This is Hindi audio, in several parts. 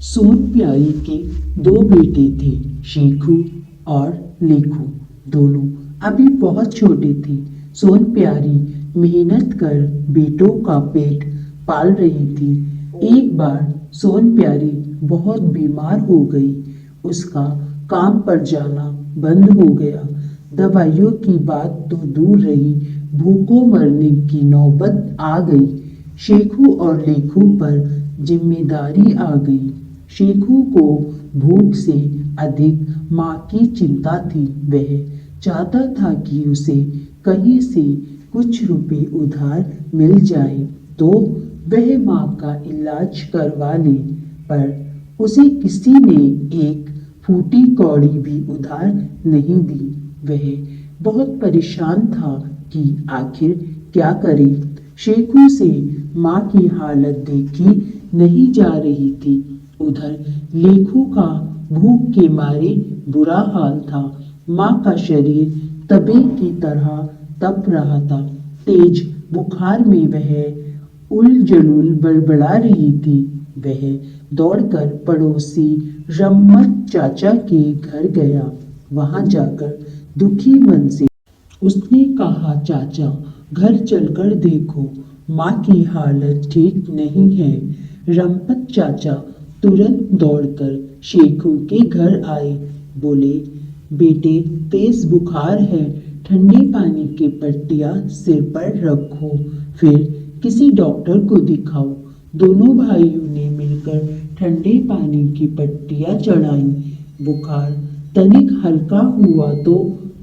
सोन प्यारी के दो बेटे थे, शेखू और लेखू। दोनों अभी बहुत छोटे थे। सोन प्यारी मेहनत कर बेटों का पेट पाल रही थी। एक बार सोन प्यारी बहुत बीमार हो गई। उसका काम पर जाना बंद हो गया। दवाइयों की बात तो दूर रही, भूखों मरने की नौबत आ गई। शेखू और लेखू पर जिम्मेदारी आ गई। शेखू को भूख से अधिक माँ की चिंता थी। वह चाहता था कि उसे कहीं से कुछ रुपए उधार मिल जाए तो वह माँ का इलाज करवा ले, पर उसे किसी ने एक फूटी कौड़ी भी उधार नहीं दी। वह बहुत परेशान था कि आखिर क्या करे। शेखू से माँ की हालत देखी नहीं जा रही थी। उधर लेखू का भूख के मारे बुरा हाल था। माँ का शरीर तबे की तरह तप रहा था। तेज बुखार में वह उलझुल बड़बड़ा रही थी। वह दौड़कर पड़ोसी रम्मत चाचा के घर गया। वहां जाकर दुखी मन से उसने कहा, चाचा, घर चलकर देखो, माँ की हालत ठीक नहीं है। रम्मत चाचा तुरंत दौड़कर शेखू के घर आए। बोले, बेटे, तेज बुखार है, ठंडे पानी की पट्टियां सिर पर रखो, फिर किसी डॉक्टर को दिखाओ। दोनों भाइयों ने मिलकर ठंडे पानी की पट्टियां चढ़ाईं। बुखार तनिक हल्का हुआ तो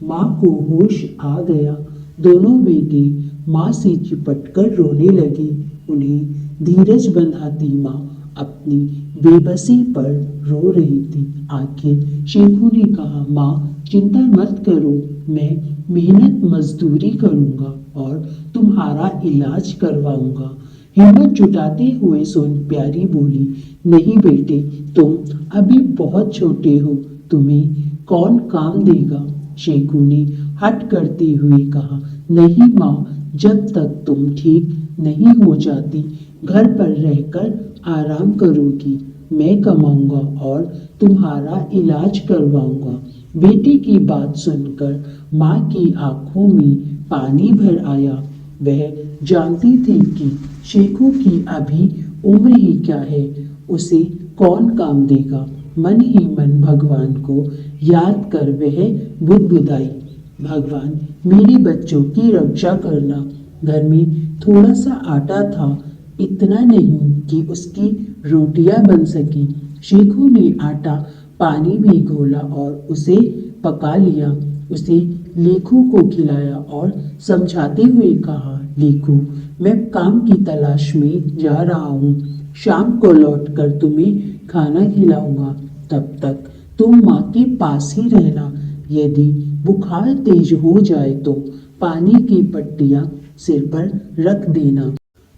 माँ को होश आ गया। दोनों बेटे माँ से चिपटकर रोने लगे। उन्हें धीरज बंधाती माँ अपनी बेबसी पर रो रही थी। आखिर शेखू ने कहा, माँ, चिंता मत करो, मैं मेहनत मजदूरी करूंगा और तुम्हारा इलाज करवाऊंगा। हिम्मत जुटाते हुए सोन प्यारी बोली, नहीं बेटे, तुम अभी बहुत छोटे हो, तुम्हें कौन काम देगा। शेखू ने हट करते हुए कहा, नहीं माँ, जब तक तुम ठीक नहीं हो जाती घर पर रहकर आराम करोगी। मैं कमाऊंगा और तुम्हारा इलाज करवाऊंगा। बेटी की बात सुनकर माँ की आंखों में पानी भर आया। वह जानती थी कि शेखू की अभी उम्र ही क्या है, उसे कौन काम देगा। मन ही मन भगवान को याद कर वह बुदबुदाई, भगवान, मेरे बच्चों की रक्षा करना। घर में थोड़ा सा आटा था, इतना नहीं कि उसकी रोटियां बन सकी। शेखू ने आटा पानी में घोला और उसे पका लिया। उसे लेखू को खिलाया और समझाते हुए कहा, लेखू, मैं काम की तलाश में जा रहा हूँ, शाम को लौटकर तुम्हें खाना खिलाऊंगा। तब तक तुम माँ के पास ही रहना। यदि बुखार तेज हो जाए तो पानी की पट्टियां सिर पर रख देना।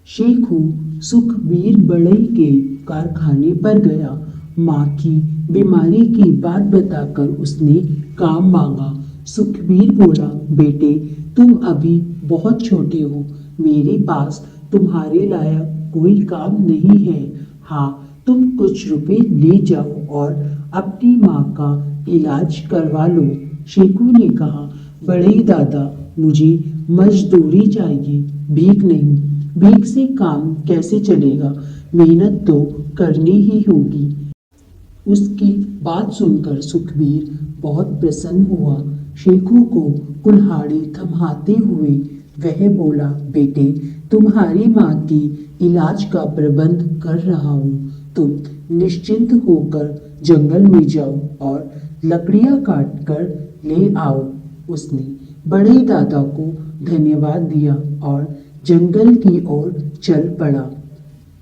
शेखू सुखबीर बड़ई के कारखाने पर गया। माँ की बीमारी की बात बताकर उसने काम मांगा। सुखबीर बोला, बेटे, तुम अभी बहुत छोटे हो, मेरे पास तुम्हारे लायक कोई काम नहीं है। हाँ, तुम कुछ रुपए ले जाओ और अपनी माँ का इलाज करवा लो। शेखू ने कहा, बड़े दादा, मुझे मजदूरी चाहिए, भीख नहीं। भीख से काम कैसे चलेगा, मेहनत तो करनी ही होगी। उसकी बात सुनकर सुखबीर बहुत प्रसन्न हुआ। शेखू को कुल्हाड़ी थमाते हुए वह बोला, बेटे, तुम्हारी माँ की इलाज का प्रबंध कर रहा हूँ, तुम निश्चिंत होकर जंगल में जाओ और लकड़ियाँ काट कर ले आओ। उसने बड़े दादा को धन्यवाद दिया और जंगल की ओर चल पड़ा।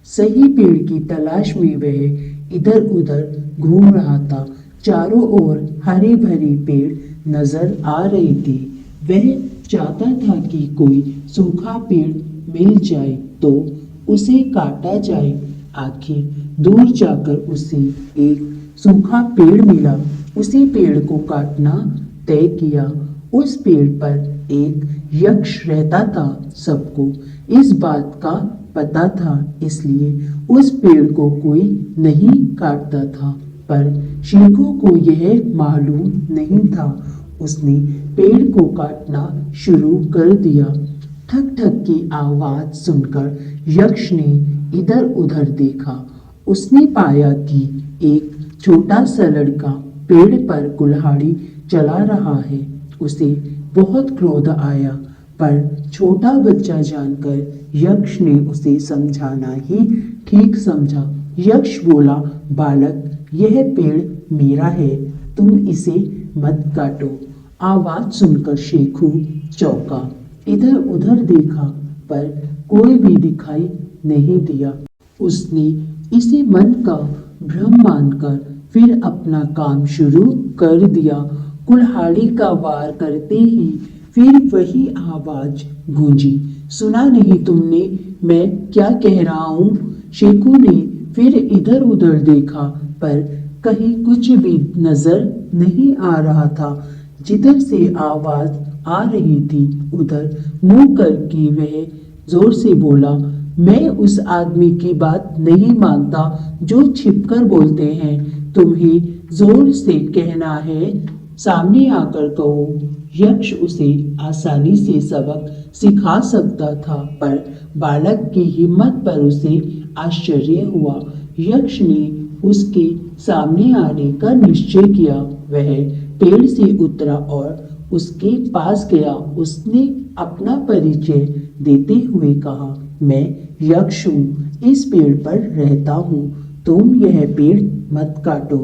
सही पेड़ की तलाश में वह इधर उधर घूम रहा था। चारों ओर हरे भरे पेड़ नजर आ रहे थे। वह चाहता था कि कोई सूखा पेड़ मिल जाए तो उसे काटा जाए। आखिर दूर जाकर उसे एक सूखा पेड़ मिला। उसी पेड़ को काटना तय किया। उस पेड़ पर एक यक्ष रहता था। सबको इस बात का पता था, इसलिए उस पेड़ को कोई नहीं काटता था, पर शेखू को यह मालूम नहीं था। उसने पेड़ को काटना शुरू कर दिया। ठक ठक की आवाज सुनकर यक्ष ने इधर उधर देखा। उसने पाया कि एक छोटा सा लड़का पेड़ पर कुल्हाड़ी चला रहा है। उसे बहुत क्रोध आया, पर छोटा बच्चा जानकर यक्ष ने उसे समझाना ही ठीक समझा। यक्ष बोला, बालक, यह पेड़ मेरा है, तुम इसे मत काटो। आवाज सुनकर शेखू चौंका। इधर उधर देखा, पर कोई भी दिखाई नहीं दिया। उसने इसे मन का भ्रम मानकर फिर अपना काम शुरू कर दिया। कुल्हाड़ी का वार करते ही फिर वही आवाज गूंजी। सुना नहीं तुमने मैं क्या कह रहा हूँ? शेखू ने फिर इधर उधर देखा, पर कहीं कुछ भी नजर नहीं आ रहा था। जिधर से आवाज आ रही थी उधर मुंह करके वह जोर से बोला, मैं उस आदमी की बात नहीं मानता जो छिपकर बोलते हैं। तुम्हें जोर से कहना है, सामने आकर कहो। यक्ष उसे आसानी से सबक सिखा सकता था, पर बालक की हिम्मत पर उसे आश्चर्य हुआ। यक्ष ने उसके सामने आने का निश्चय किया। वह पेड़ से उतरा और उसके पास गया। उसने अपना परिचय देते हुए कहा, मैं यक्ष हूँ, इस पेड़ पर रहता हूँ। तुम यह पेड़ मत काटो,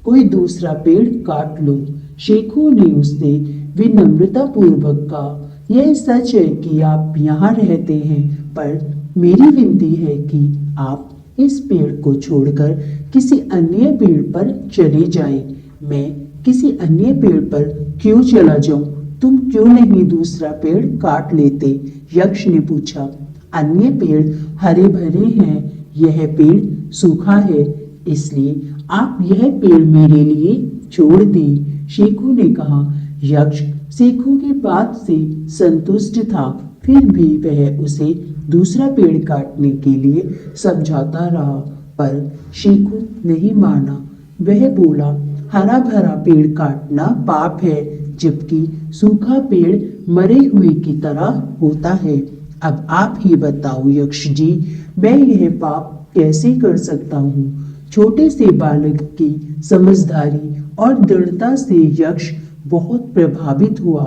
कोई दूसरा पेड़ काट लो। शेखू ने उससे विनम्रता पूर्वक कहा, यह सच है कि आप यहाँ रहते हैं, पर मेरी विनती है कि आप इस पेड़ को छोड़कर किसी अन्य पेड़ पर चले जाएं। मैं किसी अन्य पेड़ पर क्यों चला जाऊं? तुम क्यों नहीं दूसरा पेड़ काट लेते? यक्ष ने पूछा। अन्य पेड़ हरे भरे हैं, यह पेड़ सूखा है, इसलिए आप यह पेड़ मेरे लिए छोड़ दें। शेखू ने कहा। यक्ष शेखू की बात से संतुष्ट था, फिर भी वह उसे दूसरा पेड़ काटने के लिए समझाता रहा, पर शेखू नहीं माना। वह बोला, हरा भरा पेड़ काटना पाप है, जबकि सूखा पेड़ मरे हुए की तरह होता है। अब आप ही बताओ यक्ष जी, मैं यह पाप कैसे कर सकता हूँ? छोटे से बालक की समझदारी और दृढ़ता से यक्ष बहुत प्रभावित हुआ।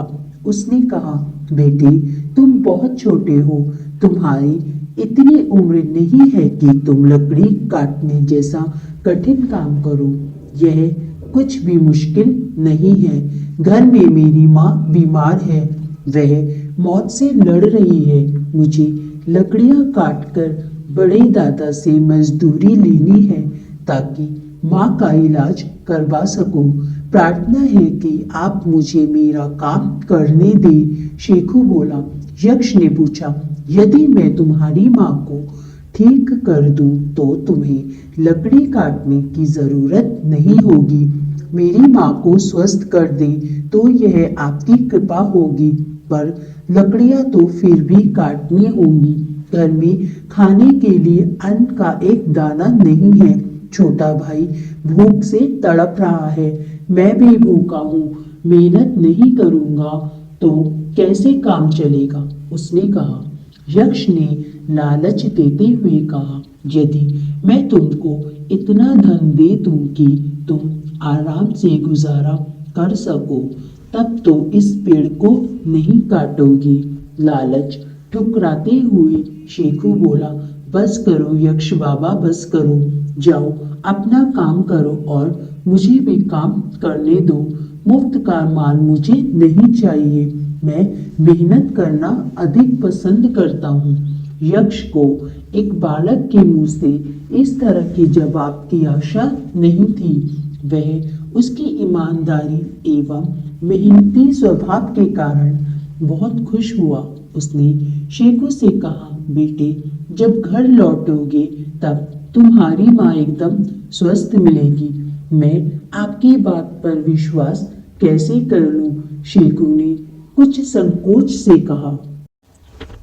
उसने कहा, बेटे, तुम बहुत छोटे हो, तुम्हारी इतनी उम्र नहीं है कि तुम लकड़ी काटने जैसा कठिन काम करो। यह कुछ भी मुश्किल नहीं है। घर में मेरी माँ बीमार है, वह मौत से लड़ रही है। मुझे लकड़ियाँ काटकर बड़े दादा से मजदूरी लेनी है ताकि माँ का इलाज करवा सकूं। प्रार्थना है कि आप मुझे मेरा काम करने दें। शेखू बोला। यक्ष ने पूछा, यदि मैं तुम्हारी माँ को ठीक कर दूं तो तुम्हें लकड़ी काटने की जरूरत नहीं होगी। मेरी माँ को स्वस्थ कर दें तो यह आपकी कृपा होगी, पर लकड़ियाँ तो फिर भी काटनी होंगी। घर में खाने के लिए अन्न का एक दाना नहीं है। छोटा भाई भूख से तड़प रहा है, मैं भी भूखा हूँ। मेहनत नहीं करूँगा तो कैसे काम चलेगा? उसने कहा। यक्ष ने लालच देते हुए कहा, यदि मैं तुमको इतना धन दे दूं कि तुम आराम से गुजारा कर सको, तब तो इस पेड़ को नहीं काटोगे। लालच ठुकराते हुए शेखू बोला, बस करो यक्ष बाबा, बस करो। जाओ अपना काम करो और मुझे भी काम करने दो। मुफ्त का माल मुझे नहीं चाहिए, मैं मेहनत करना अधिक पसंद करता हूँ। यक्ष को एक बालक के मुंह से इस तरह के जवाब की आशा नहीं थी। वह उसकी ईमानदारी एवं मेहनती स्वभाव के कारण बहुत खुश हुआ। उसने शेखू से कहा, बेटे, जब घर लौटोगे तब तुम्हारी माँ एकदम स्वस्थ मिलेगी। मैं आपकी बात पर विश्वास कैसे कर लूं? शेखू ने कुछ संकोच से कहा।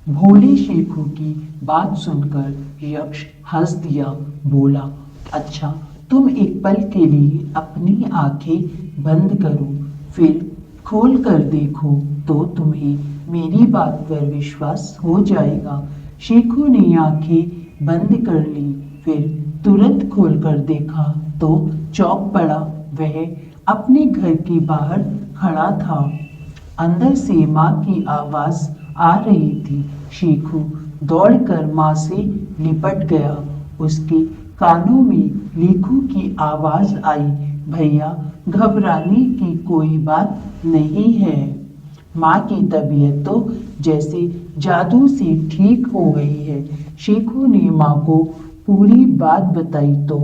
भोले शेखू की बात सुनकर यक्ष हंस दिया। बोला, अच्छा, तुम एक पल के लिए अपनी आंखें बंद करो, फिर खोल कर देखो तो तुम्हें मेरी बात पर विश्वास हो जाएगा। शेखू ने आंखें बंद कर ली, फिर तुरंत खोलकर देखा तो चौंक पड़ा। वह अपने घर के बाहर खड़ा था। अंदर से माँ की आवाज आ रही थी। शेखू दौड़कर माँ से लिपट गया। उसके कानों में लेखू की आवाज आई, भैया घबराने की कोई बात नहीं है। माँ की तबीयत तो जैसे जादू से ठीक हो गई है। शेखू ने माँ को पूरी बात बताई तो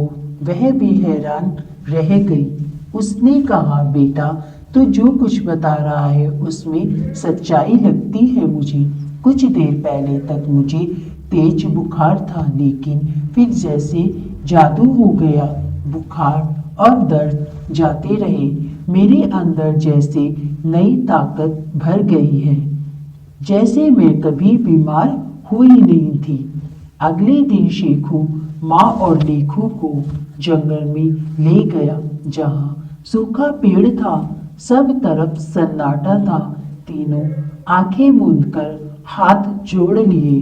वह भी हैरान रह गई। उसने कहा, बेटा तो जो कुछ बता रहा है उसमें सच्चाई लगती है मुझे। कुछ देर पहले तक मुझे तेज बुखार था, लेकिन फिर जैसे जादू हो गया। बुखार और दर्द जाते रहे। मेरे अंदर जैसे नई ताकत भर गई है, जैसे मैं कभी बीमार हुई नहीं थी। अगले दिन शेखू माँ और लेखू को जंगल में ले गया, जहाँ सूखा पेड़ था। सब तरफ सन्नाटा था। तीनों आंखें मूंदकर हाथ जोड़ लिए।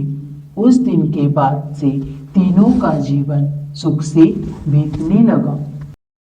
उस दिन के बाद से तीनों का जीवन सुख से बीतने लगा।